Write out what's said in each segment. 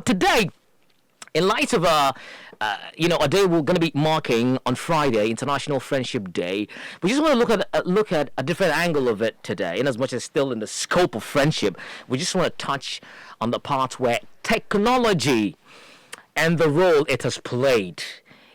today, in light of a day we're going to be marking on Friday, International Friendship Day, we just want to look at a different angle of it today. In as much as still in the scope of friendship, we just want to touch on the part where technology and the role it has played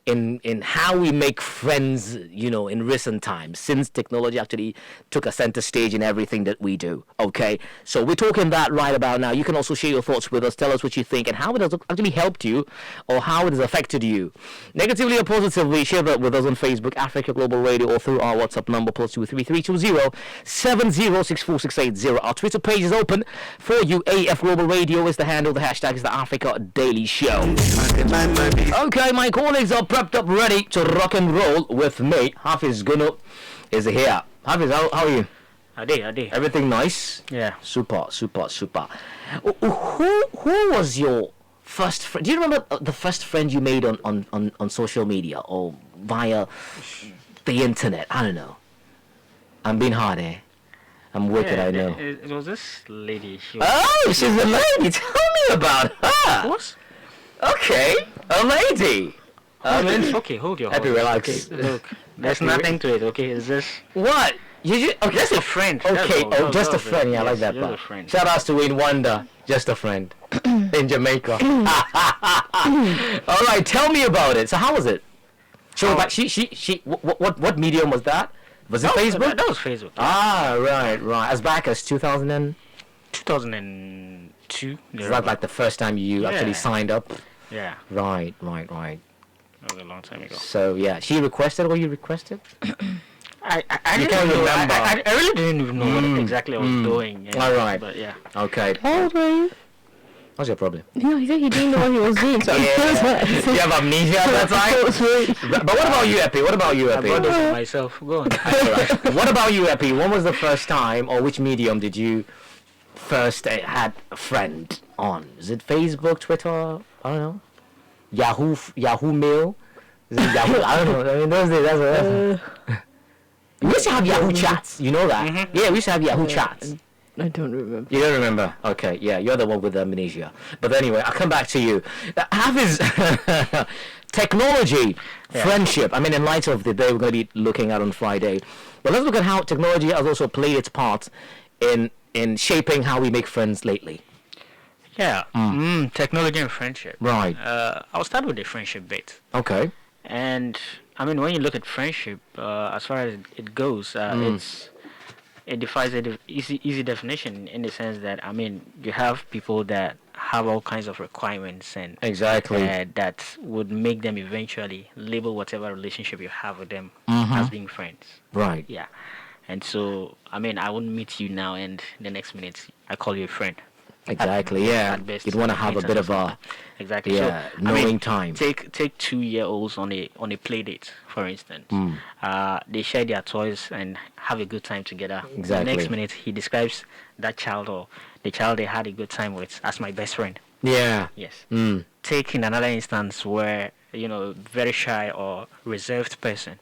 in how we make friends, in recent times, since technology actually took a center stage in everything that we do. Okay, so we're talking that right about now. You can also share your thoughts with us. Tell us what you think and how it has actually helped you or how it has affected you. Negatively or positively, share that with us on Facebook, Africa Global Radio, or through our WhatsApp number, +23320 70646880. Our Twitter page is open for you. AF Global Radio is the handle. The hashtag is the Africa Daily Show. Okay, my colleagues are prepped up, ready to rock and roll with me. Hafiz Gunu is here. Hafiz, how are you? I did. Everything nice? Yeah. Super. Who was your first friend? Do you remember the first friend you made on social media or via the internet? I don't know. I'm being hard, eh? I'm wicked, I know. It was this lady. She's a lady. Tell me about her. What? Okay, a lady. Okay, hold your Happy, relax. Okay, look, there's nothing to it, okay? It's just... What? Okay, just a friend. Okay, just a friend. Yeah, I like that part. Just a friend. Shout outs to Wayne Wonder, just a friend. In Jamaica. All right, tell me about it. So how was it? What medium was that? Was it Facebook? That was Facebook. Ah, right. As back as 2002. Is that like the first time you actually signed up? Yeah. Right. That was a long time ago. So yeah, she requested or you requested? I you can't remember. I really didn't even know what exactly I was doing. Yeah. All right. But yeah. Okay. How old were you? What's your problem? No, he said he didn't know what he was doing. So You have amnesia at that time? But what about you, Epi? I brought this for myself. Go on. What about you, Epi? When was the first time or which medium did you first had a friend on? Is it Facebook, Twitter? I don't know. Yahoo Mail? Is it Yahoo? I don't know. I mean, those days, that's we used to have Yahoo chats. You know that? Mm-hmm. Yeah, we used to have Yahoo chats. I don't remember. You don't remember? Okay, yeah, you're the one with amnesia. But anyway, I'll come back to you. Hafiz, technology, friendship. I mean, in light of the day we're going to be looking at on Friday. But let's look at how technology has also played its part in shaping how we make friends lately. Yeah, technology and friendship. Right. I'll start with the friendship bit. Okay. And, I mean, when you look at friendship, as far as it goes, it defies an easy definition in the sense that, I mean, you have people that have all kinds of requirements and exactly that would make them eventually label whatever relationship you have with them as being friends. Right. Yeah. And so, I mean, I wouldn't meet you now and the next minute I call you a friend. Exactly, yeah. You'd want to have a bit of a exactly. Yeah, so, knowing time. Take 2-year-olds on a play date, for instance. They share their toys and have a good time together. Exactly. The next minute, he describes that child or the child they had a good time with as my best friend. Yeah. Yes. Take in another instance where very shy or reserved person,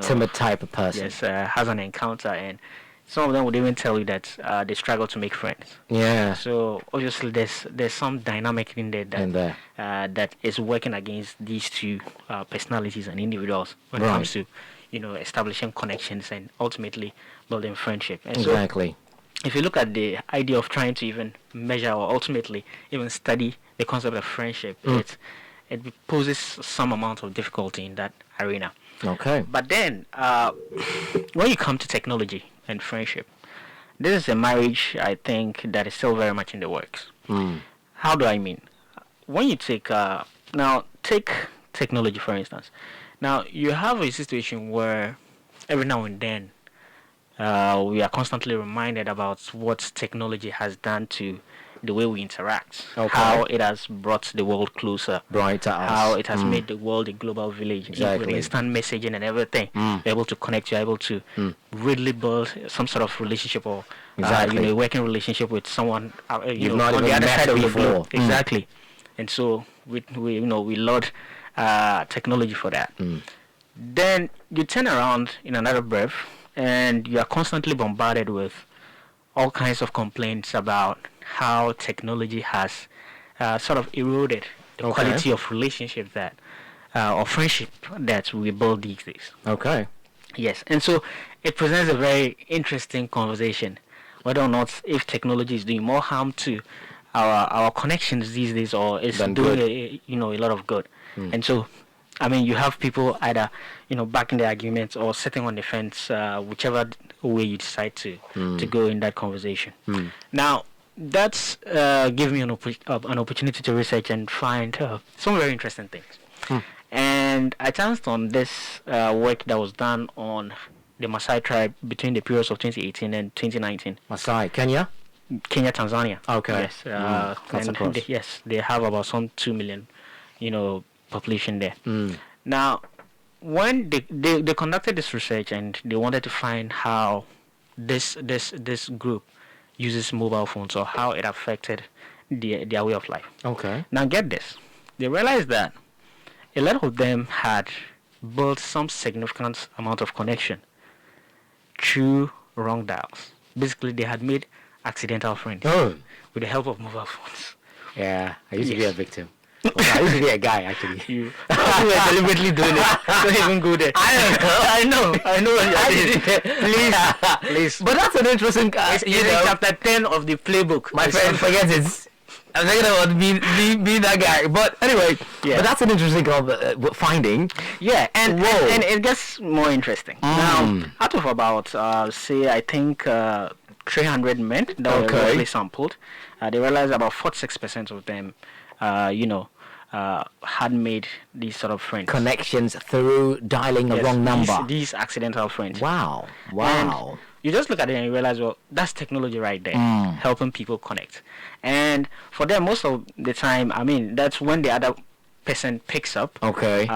timid type of person. Yes, has an encounter and. Some of them would even tell you that they struggle to make friends. Yeah. So obviously there's some dynamic in there that that is working against these two personalities and individuals when it comes to establishing connections and ultimately building friendship. And exactly. So if you look at the idea of trying to even measure or ultimately even study the concept of friendship, it poses some amount of difficulty in that arena. Okay. But then when you come to technology and friendship, this is a marriage I think that is still very much in the works. How do I mean? When you take technology for instance. Now you have a situation where every now and then we are constantly reminded about what technology has done to the way we interact, how it has brought the world closer, brighter, how it has made the world a glal village, with instant messaging and everything. You're able to connect, you're able to really build some sort of relationship or a working relationship with someone you've not on even the other met side of the before. globe. Exactly. And so we laud technology for that. Then you turn around in another breath and you are constantly bombarded with all kinds of complaints about how technology has sort of eroded the Okay. quality of relationship that or friendship that we build these days. Okay. Yes, and so it presents a very interesting conversation whether or not if technology is doing more harm to our connections these days or is Than doing good. a lot of good. And so, I mean, you have people either backing their arguments or sitting on the fence, whichever way you decide to go in that conversation. Now, that's given me an opportunity to research and find some very interesting things. And I chanced on this work that was done on the Maasai tribe between the periods of 2018 and 2019. Masai, Kenya? Kenya, Tanzania. Okay. Yes. Cuts And across. they have about some 2 million, population there. Now, when they conducted this research and they wanted to find how this group uses mobile phones or how it affected their way of life. Okay. Now, get this. They realized that a lot of them had built some significant amount of connection through wrong dials. Basically, they had made accidental friends Oh. with the help of mobile phones. Yeah, I used to be Yes. a victim. Well, I used to be a guy, actually. You were deliberately doing it. Don't even go there. I know what you're doing. Please. But that's an interesting, It's in chapter 10 of the playbook. my friend, forget it. I'm thinking about being that guy. But anyway, Yeah. but that's an interesting finding. Yeah, and Whoa. and it gets more interesting. Now, out of about, say, I think 300 men that were Okay. roughly sampled, they realized about 46% of them, had made these sort of friends. Connections through dialing a Yes, wrong number. These accidental friends. Wow. And Wow. you just look at it and you realize, well, that's technology right there, helping people connect. And for them, most of the time, I mean, that's when the other person picks up Okay.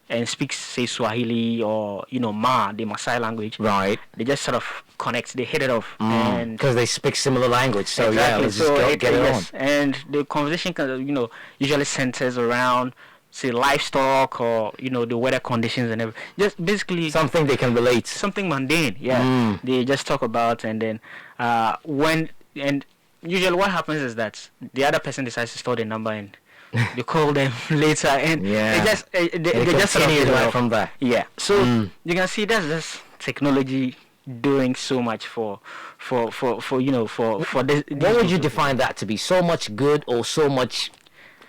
and speaks, say, Swahili or, Ma, the Maasai language. Right. They just sort of connect, they hit it off. And Because they speak similar language. So yeah, exactly. let's So just get it yes. on. And the conversation, usually centers around, say, livestock or, the weather conditions and everything. Just basically Something they can relate. something mundane, yeah. They just talk about, and then usually what happens is that the other person decides to store the number and they call them later, and Yeah. they just sort of continue hit it right off. from there. Yeah. So you can see that's just technology doing so much for this. What would you define that to be? So much good or so much?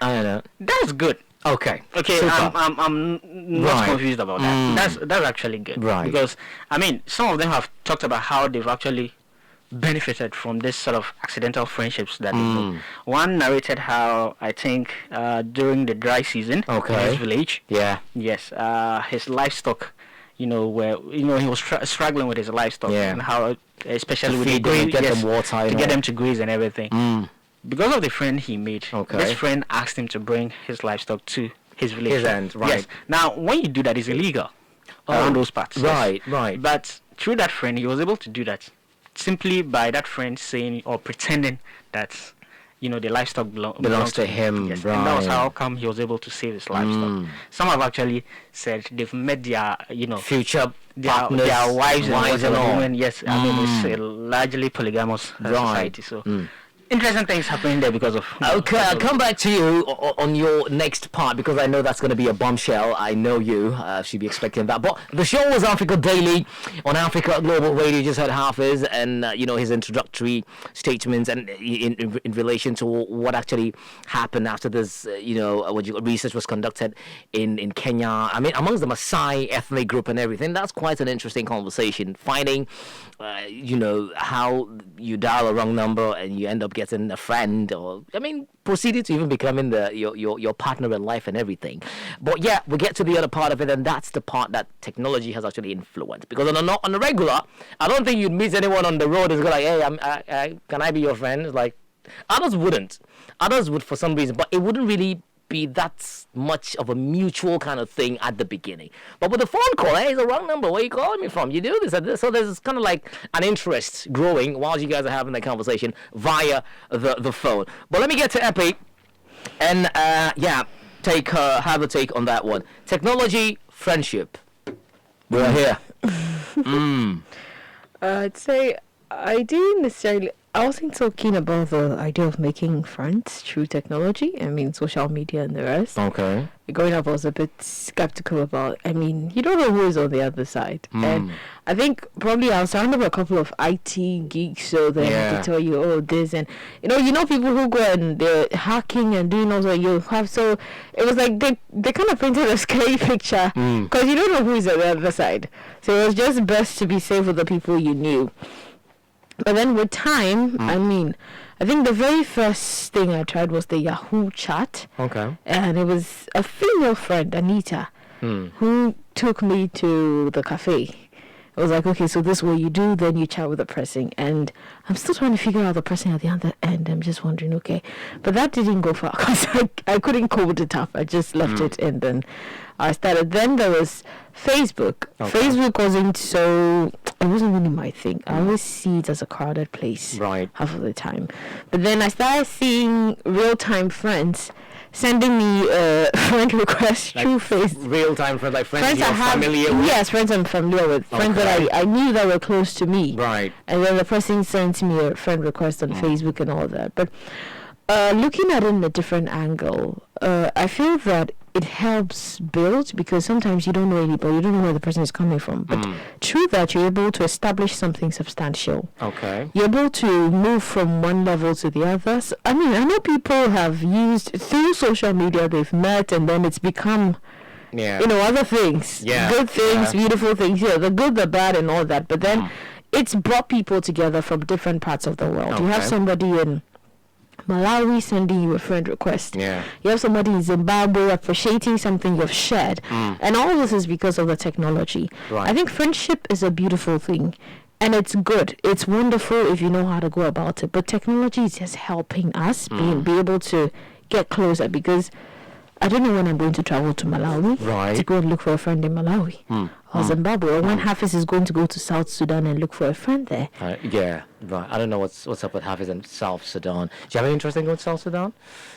I don't know. That's good. Okay. Okay, Super. I'm not Right. confused about that. That's actually good. Right. Because I mean, some of them have talked about how they've actually benefited from this sort of accidental friendships that they made. One narrated how I think during the dry season in Okay. his village, Yeah. yes, his livestock, where he was struggling with his livestock, Yeah. and how especially To with the feed them and graze, get them water and to get all. them to graze and everything. Because of the friend he made, Okay. this friend asked him to bring his livestock to his village. His end, right. Yes. Now, when you do that, it's illegal around those parts. yes. Right, right. But through that friend, he was able to do that simply by that friend saying or pretending that, the livestock belongs to him, Yes. And that was right. how come he was able to save his livestock. Some have actually said they've met their, Future their partners, wives and whatever all. women. Yes, I mean it's a largely polygamous Right. society. So interesting things happening there because of. Okay, I'll come back to you on your next part because I know that's going to be a bombshell. I know you should be expecting that. But the show was Africa Daily on Africa Global Radio. You just heard Hafiz and his introductory statements and in relation to what actually happened after this. Research was conducted in Kenya. I mean, amongst the Maasai ethnic group and everything. That's quite an interesting conversation. Finding, how you dial a wrong number and you end up getting a friend, or proceeded to even becoming your partner in life and everything. But yeah, we get to the other part of it, and that's the part that technology has actually influenced. Because on a regular, I don't think you'd meet anyone on the road who's like, hey, can I be your friend? It's like others wouldn't. Others would for some reason, but it wouldn't really be that much of a mutual kind of thing at the beginning. But with the phone call, hey, it's a wrong number. Where are you calling me from? You do this and this. So there's kind of like an interest growing while you guys are having that conversation via the phone. But let me get to Epi and have a take on that one. Technology, friendship. We're here. I'd say I didn't necessarily. I wasn't so keen about the idea of making friends through technology. I mean, social media and the rest. Okay. Growing up, I was a bit skeptical about. I mean, you don't know who is on the other side, and I think probably I was surrounded by a couple of IT geeks, so then they tell you, oh, this and you know people who go and they're hacking and doing all that. You have so it was like they kind of painted a scary picture because you don't know who is on the other side. So it was just best to be safe with the people you knew. But then with time, I mean, I think the very first thing I tried was the Yahoo chat. Okay. And it was a female friend, Anita, who took me to the cafe. I was like, okay, so this is what you do, then you chat with the person. And I'm still trying to figure out the person at the other end. I'm just wondering, okay. But that didn't go far because I couldn't code it up. I just left it and then I started. Then there was Facebook. Okay. Facebook it wasn't really my thing. I always see it as a crowded place half of the time. But then I started seeing real-time friends sending me friend requests through Facebook. Real-time friends, like friends you're familiar with? Yes, friends I'm familiar with. Friends that I knew that were close to me. Right. And then the person sent me a friend request on Facebook and all that. But looking at it in a different angle, I feel that it helps build because sometimes you don't know anybody, you don't know where the person is coming from. But through that, you're able to establish something substantial. Okay. You're able to move from one level to the other. So, I mean, I know people have used, through social media, they've met and then it's become, other things. Yeah. Good things, beautiful things. Yeah, the good, the bad, and all that. But then it's brought people together from different parts of the world. Okay. You have somebody in Malawi sending you a friend request. Yeah. You have somebody in Zimbabwe appreciating something you've shared. And all this is because of the technology. Right. I think friendship is a beautiful thing. And it's good. It's wonderful if you know how to go about it. But technology is just helping us be able to get closer because I don't know when I'm going to travel to Malawi to go and look for a friend in Malawi or Zimbabwe, or when Hafiz is going to go to South Sudan and look for a friend there. Yeah, right. I don't know what's up with Hafiz in South Sudan. Do you have any interest in going to South Sudan?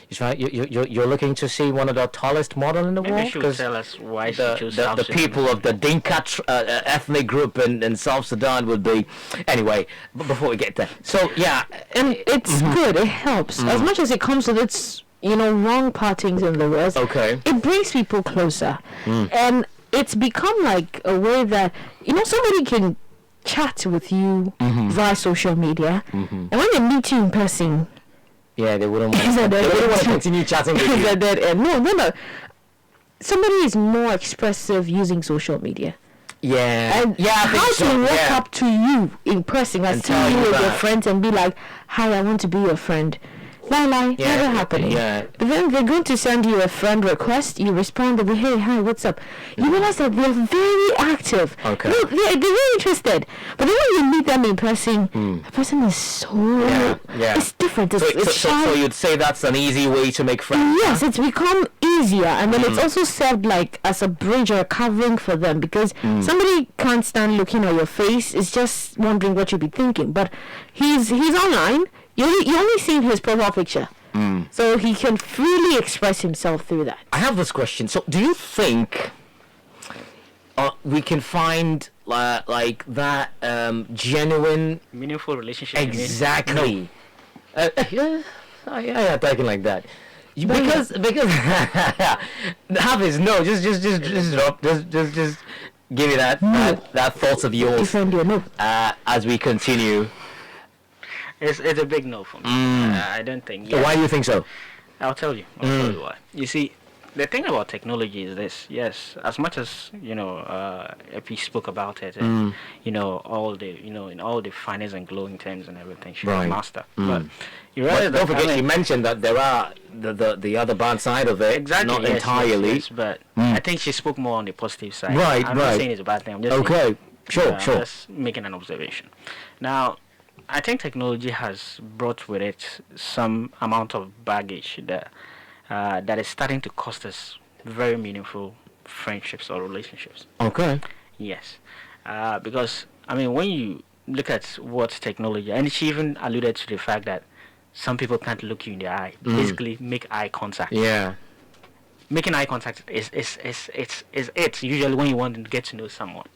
You're looking to see one of the tallest model in the world? Maybe she will tell us why she chose South the Sudan. people of the Dinka ethnic group in South Sudan would be... Anyway, before we get there. So, yeah. And it's good. It helps. As much as it comes with its... wrong partings in the rest. Okay. It brings people closer. And it's become like a way that, somebody can chat with you via social media. And when they meet you in person... Yeah, they wouldn't want to continue chatting with you. No. Somebody is more expressive using social media. Yeah. And I think how so. to walk up to you in person and tell see you you with your that. friends and be like, hi, I want to be your friend. Never happening. Yeah. But then they're going to send you a friend request. You respond and be, hey, hi, what's up? You realize that they're very active. Okay. They're very interested. But then when you meet them in person, the person is so... It's different. It's shy. So you'd say that's an easy way to make friends? Yes, it's become easier, and then it's also served like as a bridge or a covering for them because somebody can't stand looking at your face. It's just wondering what you'll be thinking. But he's online. You only see his profile picture, so he can freely express himself through that. I have this question. So, do you think we can find like that genuine, meaningful relationship? Exactly. Yeah, talking like that. Because Hafiz, no, just drop, just give me that thoughts of yours. Defend your no. As we continue. It's a big no for me. I don't think. Why do you think so? I'll tell you. I'll tell you why. You see, the thing about technology is this. Yes, as much as Epi spoke about it, and all the in all the finest and glowing terms and everything, she's a master. But you realize don't forget, you mentioned that there are the other bad side of it. Exactly. Not entirely. Yes, but I think she spoke more on the positive side. Right. I'm not saying it's a bad thing. I'm just okay. saying, Sure. just making an observation. Now, I think technology has brought with it some amount of baggage that is starting to cost us very meaningful friendships or relationships. Okay. Yes. Because, I mean, when you look at what technology, and she even alluded to the fact that some people can't look you in the eye, basically make eye contact. Yeah. Making eye contact is usually when you want to get to know someone.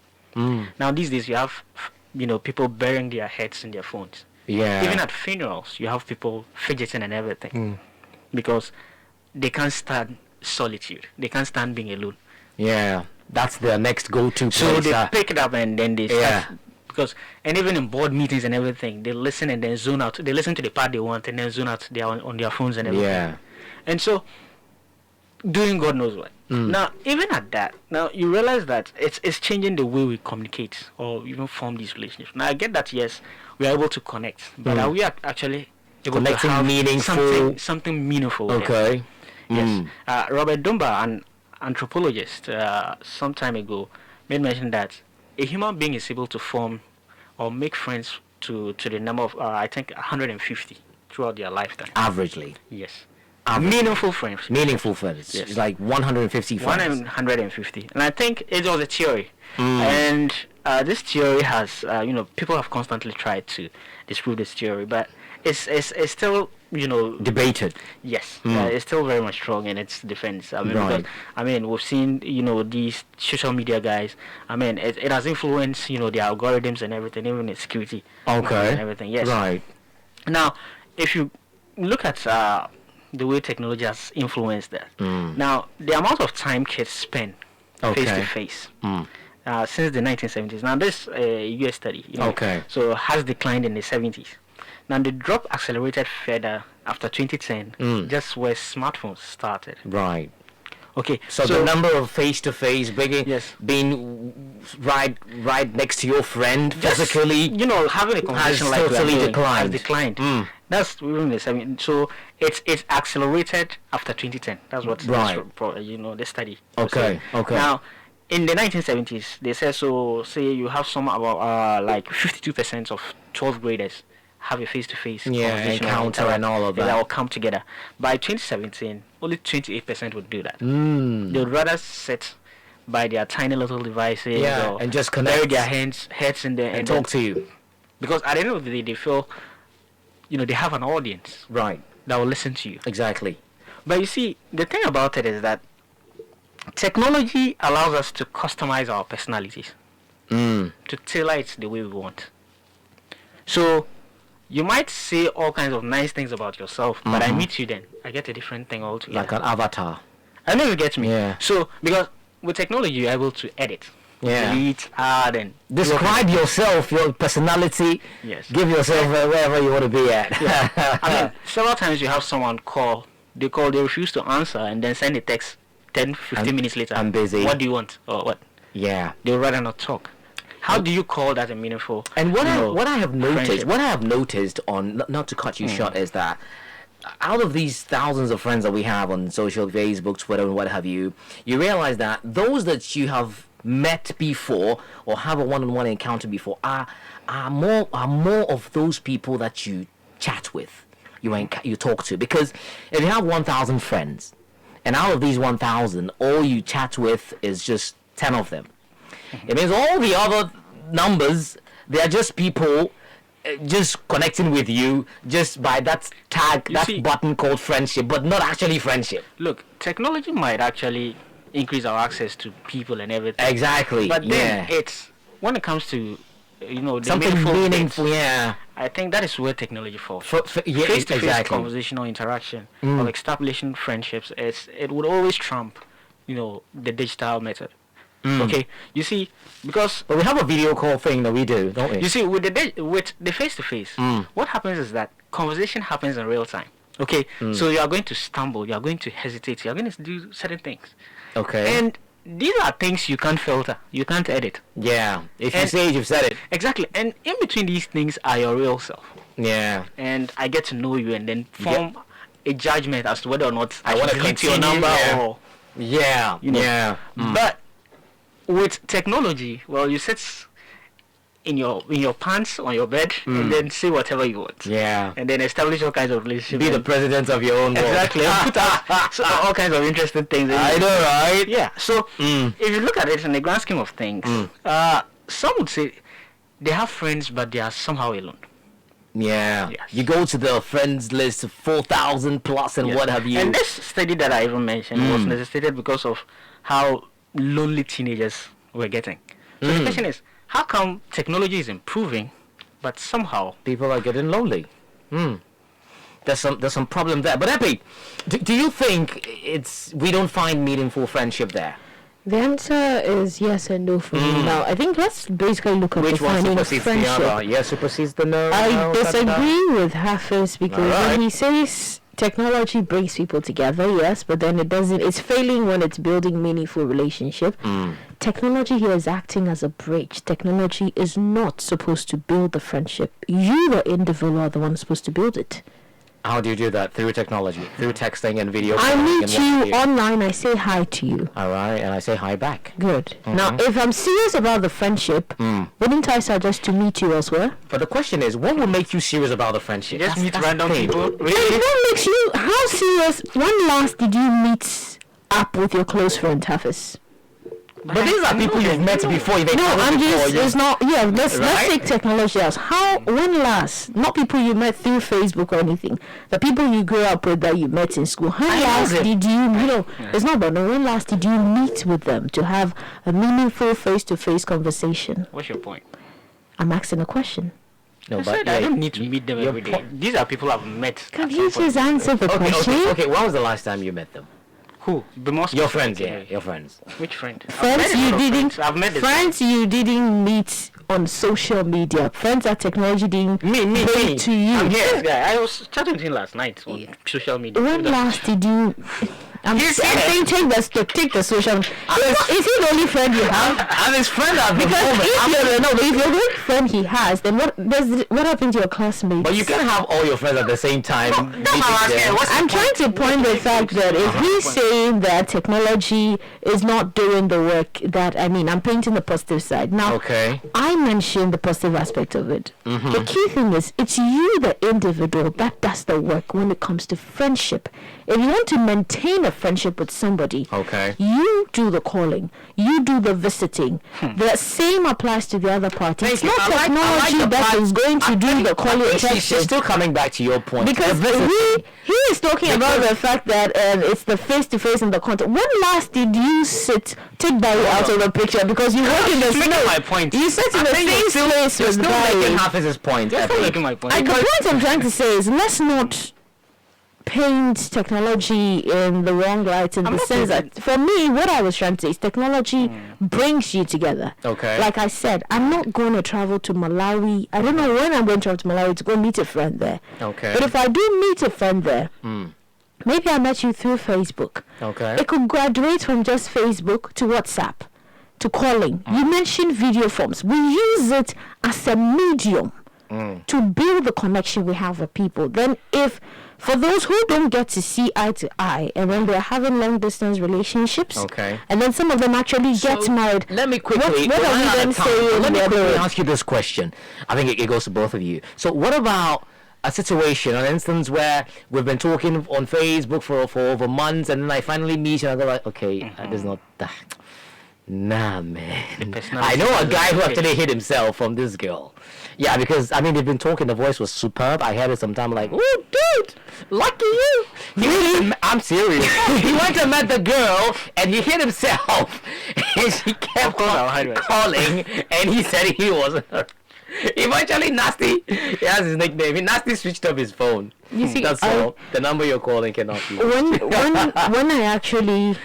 Now, these days, you have people burying their heads in their phones. Yeah. Even at funerals, you have people fidgeting and everything because they can't stand solitude. They can't stand being alone. Yeah. That's their next go-to place. So they pick it up and then they start. Yeah. Because, and even in board meetings and everything, they listen and then zone out. They listen to the part they want and then zone out. They are on their phones and everything. Yeah. And so, doing God knows what. Now, even at that, now you realize that it's changing the way we communicate or even form these relationships. Now, I get that, yes, we are able to connect, but are we actually able Connecting to have meaningful. something meaningful? There? Okay. Yes. Robert Dumba, an anthropologist, some time ago, made mention that a human being is able to form or make friends to the number of, I think, 150 throughout their lifetime. Averagely. Yes. Average. Meaningful friends. Meaningful friends. Yes. It's like 150 friends. 150. And I think it was a theory. And this theory has, people have constantly tried to disprove this theory, but it's still, Debated. yes, it's still very much strong in its defense. I mean, Right. because, we've seen, these social media guys. I mean, it has influenced, the algorithms and everything, even the security. Okay. And everything, yes. Right. Now, if you look at the way technology has influenced that, now, the amount of time kids spend face to face since the 1970s. Now, this US study, Okay. so has declined in the 70s. Now, the drop accelerated further after 2010, just where smartphones started. Right. Okay, So the number of face-to-face Yes. being right next to your friend just, physically having a conversation like totally we are doing declined. has declined. That's even the same. So it's accelerated after 2010. That's what Right. the study. Okay, was okay. Now, in the 1970s, they said so. Say you have some about like 52% of 12th graders have a face-to-face conversation or encounter interact- and all of They that. all come together. By 2017, only 28% would do that. They would rather sit by their tiny little devices or and just bury connect their heads in there and talk to you. because at the end of the day they feel they have an audience Right. that will listen to you. Exactly. But you see, the thing about it is that technology allows us to customize our personalities, to tailor it the way we want. So you might say all kinds of nice things about yourself, but I meet you then, I get a different thing altogether. Like an avatar. I know you get me. Yeah. So because with technology you're able to edit, Yeah. delete, add, and Describe yourself, your personality. Yes. Give yourself wherever you want to be at. I mean, several times you have someone they refuse to answer, and then send a text 10, 15 minutes later. I'm busy. What do you want? Or what? Yeah. They would rather not talk. How do you call that a meaningful? And what I have friendship? noticed on, not to cut you short, is that out of these thousands of friends that we have on social, Facebook, Twitter, and what have you, you realize that those that you have met before or have a one-on-one encounter before are more of those people that you chat with, you talk to. Because if you have 1,000 friends, and out of these 1,000, all you chat with is just 10 of them. It means all the other numbers, they are just people just connecting with you just by that tag, button called friendship, but not actually friendship. Look, technology might actually increase our access to people and everything. Exactly. But then it's when it comes to the something meaningful. bits, Yeah. I think that is where technology falls. Yeah, Face-to-face exactly. conversational interaction of establishing friendships, it would always trump, the digital method. Okay, you see, because But we have a video call thing that we do, don't we? you see with the face-to-face, what happens is that conversation happens in real time. Okay, so you are going to stumble, you are going to hesitate, you are going to do certain things, Okay. and these are things you can't filter, you can't edit. yeah. If you and- say it, you've said it. Exactly, and in between these things are your real self, Yeah. and I get to know you and then form a judgment as to whether or not I wanna should delete your continue, number yeah. or Yeah. Yeah. But with technology, well, you sit in your pants on your bed and then say whatever you want. Yeah. And then establish all kinds of relationships. Be the and- president of your own world. Exactly. And put out all kinds of interesting things. I know, right? Yeah. So if you look at it in the grand scheme of things, some would say they have friends, but they are somehow alone. Yeah. Yes. You go to the friends list of 4,000 plus and Yes. what have you. And this study that I even mentioned was necessitated because of how lonely teenagers were getting. So the question is, how come technology is improving, but somehow people are getting lonely. There's some problem there. But Epi, do you think we don't find meaningful friendship there? The answer is yes and no for me. Now, I think let's basically look at Which one defining supersedes the friendship. other? Yes, supersedes the no. I no, disagree with Hafiz because Alright. when he says technology brings people together, yes, but then it doesn't. It's failing when it's building meaningful relationship. Technology here is acting as a bridge. Technology is not supposed to build the friendship. You, the individual, are the one supposed to build it. How do you do that? Through technology, through texting and video I calling meet and you online. I say hi to you. All right, and I say hi back. Good. Now, if I'm serious about the friendship, wouldn't I suggest to meet you elsewhere? But the question is, what will make you serious about the friendship? just meet That's random the thing. people. Wait, what makes you? How serious? When last did you meet up with your close friend Hafiz? But these are people you've met before. You've No, I'm before, just. It's not. Yeah, let's Right? take technology as how. When last? Not people you met through Facebook or anything. The people you grew up with that you met in school. When I know last them. did you? You know, it's not about no. When last did you meet with them to have a meaningful face-to-face conversation? What's your point? I'm asking a question. No, I said I don't need to meet them every day. These are people I've met. Can at you some point. just answer the question? Okay. When was the last time you met them? Who? Be more Your specific. friends, yeah, your friends. Which friend? I've Friends met a you lot of didn't. friends. I've met this- Friends you didn't meet on social media. Friends that technology didn't Me. bring to you. I'm here. Yeah, I was chatting to him last night on social media. When last did you? I'm He's saying take the social. Is he the only friend you have? I'm his friend at the Because moment. if you're the only friend he has, then what happened to your classmates? But you can't have all your friends at the same time. meeting I'm asking, them. what's the I'm trying to point the fact that if he's saying that technology is not doing the work that I'm painting the positive side. Now, Okay. I mentioned the positive aspect of it. The key thing is it's you, the individual, that does the work when it comes to friendship. If you want to maintain a friendship with somebody, Okay. you do the calling, you do the visiting. The same applies to the other party. It's Thank you. not I like technology the that part- is going to do the calling and She's texting. still coming back to your point. Because The visiting. he is talking about the fact that it's the face-to-face and the contact. When last did you take Barry out of the picture? Because you work in the She's making snow. my point. You sit in I the think same you're place You're with still making Barry. half his point. You're still Epi. making my point. The point I'm trying to say is let's not paint technology in the wrong light in the not sense that for me what I was trying to say is technology brings you together. Okay. Like I said, I'm not going to travel to Malawi. I don't know when I'm going to travel to Malawi to go meet a friend there. Okay. But if I do meet a friend there, maybe I met you through Facebook. Okay. It could graduate from just Facebook to WhatsApp to calling. You mentioned video forms. We use it as a medium to build the connection we have with people. Then if for those who don't get to see eye to eye and when they're having long distance relationships, Okay. and then some of them actually get married, Let me quickly. what are we then saying? Let me the other quickly way? ask you this question. I think it goes to both of you. So, what about a situation, an instance where we've been talking on Facebook for over months, and then I finally meet you, and I go like, okay, this is not that. Nah, man. I know a guy who actually hit himself from this girl. Yeah, because they've been talking. The voice was superb. I heard it sometime like, oh, dude, lucky you. I'm serious. He went and met the girl, and he hit himself. And she kept calling, and he said he wasn't her. Eventually, Nasty, he has his nickname. Nasty switched off his phone. You see, that's all. The number you're calling cannot be. when I actually.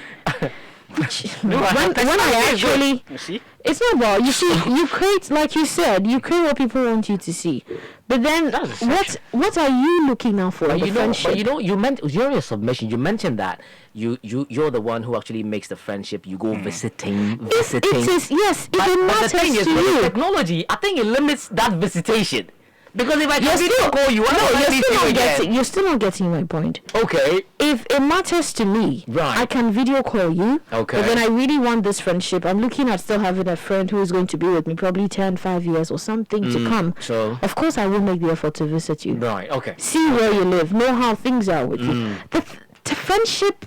when I actually, You see? it's not about you see you create, like you said, you create what people want you to see, but then That's what are you looking out for? But The you know, friendship. you meant during your submission. You mentioned that you're the one who actually makes the friendship. You go visiting. It is, yes, But it the matters thing is, to with you. technology, I think it limits that visitation. Because if I You're can video still, call you, you're still not getting my point. Okay. If it matters to me, Right. I can video call you. Okay. But then I really want this friendship. I'm looking at still having a friend who is going to be with me probably 5 years or something to come. so- of course I will make the effort to visit you. Right. Okay. See where you live, know how things are with you. The friendship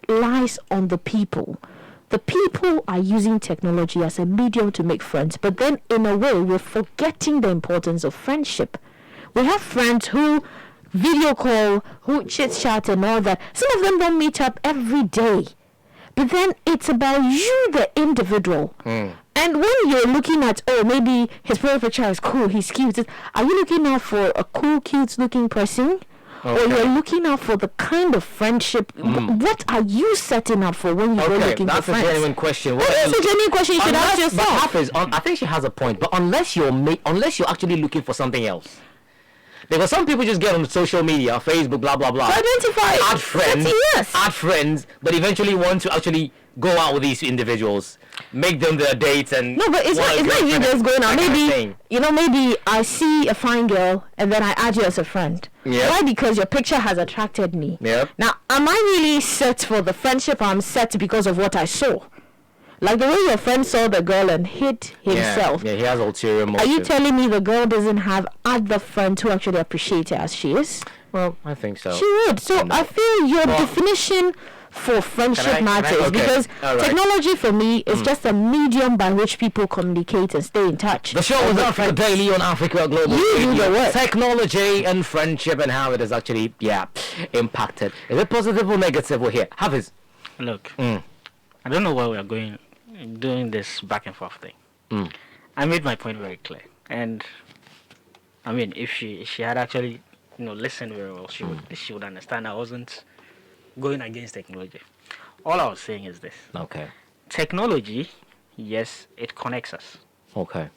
lies on the people. The people are using technology as a medium to make friends, but then in a way we're forgetting the importance of friendship. We have friends who video call, who chit chat and all that. Some of them don't meet up every day. But then it's about you, the individual. And when you're looking at, oh, maybe his profile picture is cool, he's cute, are you looking out for a cool, cute-looking person? Okay. Or you're looking out for the kind of friendship? What are you setting up for when you go looking for friends? That's a genuine question. That is a genuine question you should ask yourself. I think she has a point, but unless you're actually looking for something else. Because some people just get on social media, Facebook, blah, blah, blah. Identify. Add friends, but eventually want to actually go out with these individuals, make them their dates, and no, but it's not even just going out. Maybe maybe I see a fine girl and then I add you as a friend. Yep. Why? Because your picture has attracted me. Yep. Now, am I really set for the friendship? I'm set because of what I saw. Like the way your friend saw the girl and hit himself. Yeah, he has ulterior motive. Are you telling me the girl doesn't have other friends who actually appreciate her as she is? Well, I think so. She would. So I feel your definition for friendship matters because technology for me is just a medium by which people communicate and stay in touch. The show is Africa Daily on Africa Global Radio. Technology and friendship and how it has actually impacted. Is it positive or negative? We're here. Hafiz. Look, I don't know why we are doing this back and forth thing. I made my point very clear, and I mean, if she had actually listened very well, she would understand I wasn't going against technology. All I was saying is this. Okay. Technology, yes, it connects us. Okay.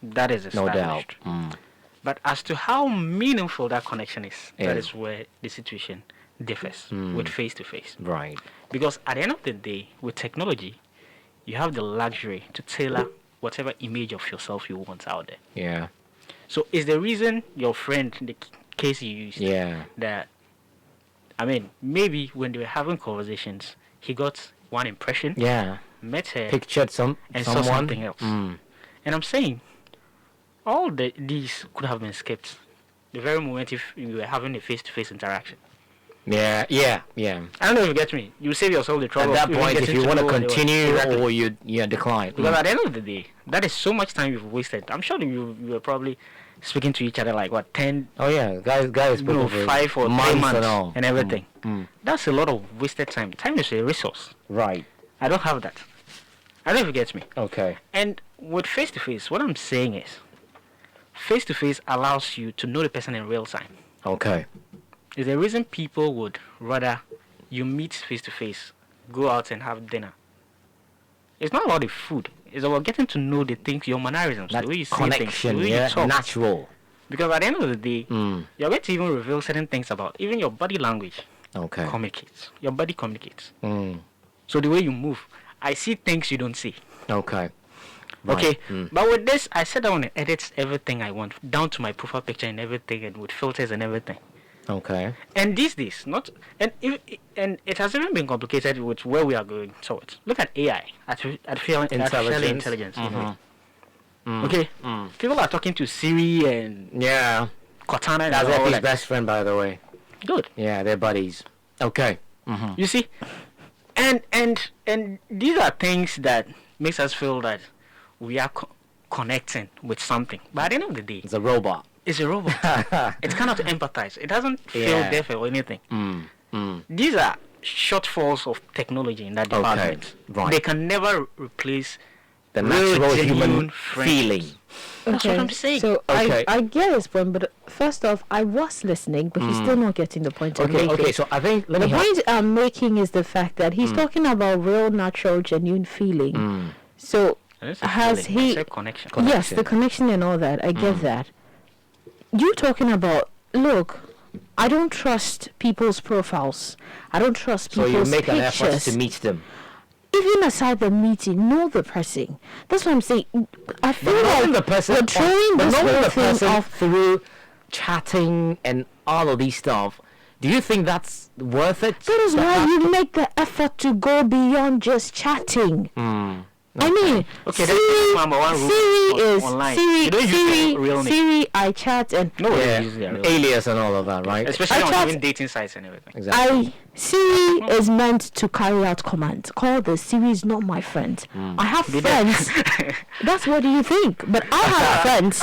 That is established. No doubt. But as to how meaningful that connection is, that is where the situation differs with face-to-face. Right. Because at the end of the day, with technology, you have the luxury to tailor whatever image of yourself you want out there. Yeah. So is the reason your friend, the case you used, that, I mean, maybe when they were having conversations, he got one impression, met her, pictured someone, saw something else. And I'm saying, all these could have been skipped the very moment if you were having a face-to-face interaction. Yeah. I don't know if you get me. You save yourself the trouble. At that point, if you want to continue or you decline. Because at the end of the day, that is so much time you've wasted. I'm sure you were probably speaking to each other like 10. Oh yeah, guys, 5 or 3 months and everything. That's a lot of wasted time. Time is a resource. Right. I don't have that. I don't know if you get me. Okay. And with face to face, what I'm saying is, face to face allows you to know the person in real time. Okay. Is the reason people would rather you meet face to face, go out and have dinner. It's not about the food. It's about getting to know the things, your mannerisms, the way you say things, the way you talk. Natural. Because at the end of the day, you're going to even reveal certain things about even your body language. Okay. Communicates. Your body communicates. So the way you move, I see things you don't see. Okay. Right. Okay. But with this, I sit down and edit everything I want, down to my profile picture and everything, and with filters and everything. Okay. And these days, and it has even been complicated with where we are going towards. Look at AI, artificial intelligence. Okay. People are talking to Siri and Cortana. And that's Epi's best friend, by the way. Good. Yeah, they're buddies. Okay. You see, and these are things that makes us feel that we are connecting with something. But at the end of the day, it's a robot. It's a robot. It cannot empathize. It doesn't feel deaf or anything. These are shortfalls of technology in that department. Right. They can never replace the natural human feeling. That's what I'm saying. So I get his point, but first off, I was listening, but he's still not getting the point I'm making. Okay, so I think the point I'm making is the fact that he's talking about real, natural, genuine feeling. So has he? Connection. Yes, the connection and all that. I get that. You talking about, look, I don't trust people's profiles. I don't trust people's pictures. So you make an effort to meet them. Even aside the meeting, know the person. That's what I'm saying. I feel like the person, we're throwing this whole thing off through chatting and all of these stuff. Do you think that's worth it? That is why you make the effort to go beyond just chatting. I mean, Siri is online. Siri, I chat and alias and all of that, right? Especially on even dating sites and everything. Exactly. Siri is meant to carry out commands. Call this. Siri is not my friend. I have friends. That's what do you think? But I have friends.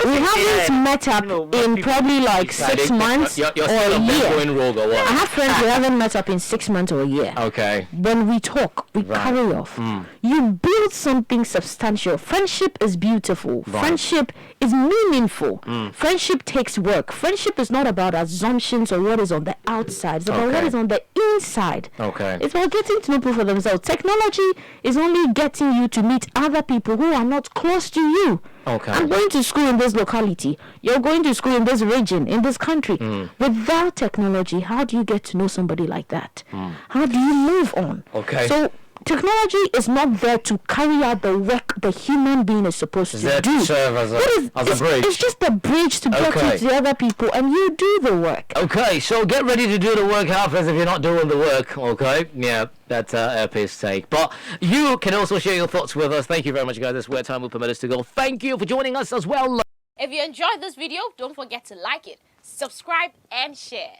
We haven't met up in probably like 6 months or a year. I have friends we haven't met up in 6 months or a year. Okay. When we talk, we carry off. You build something substantial. Friendship is beautiful. Right. Friendship is meaningful. Friendship takes work. Friendship is not about assumptions or what is on the outside. It's about what is on the inside. Okay. It's about getting to know people for themselves. Technology is only getting you to meet other people who are not close to you. Okay. I'm going to school in this locality. You're going to school in this region, in this country. Without technology, how do you get to know somebody like that? How do you move on? Okay. So technology is not there to carry out the work the human being is supposed to there do. to serve as a bridge. It's just a bridge to get you to the other people, and you do the work. Okay, so get ready to do the work, Hafiz, if you're not doing the work, okay? Yeah, that's Airpace take. But you can also share your thoughts with us. Thank you very much, guys. That's where time will permit us to go. Thank you for joining us as well. If you enjoyed this video, don't forget to like it, subscribe, and share.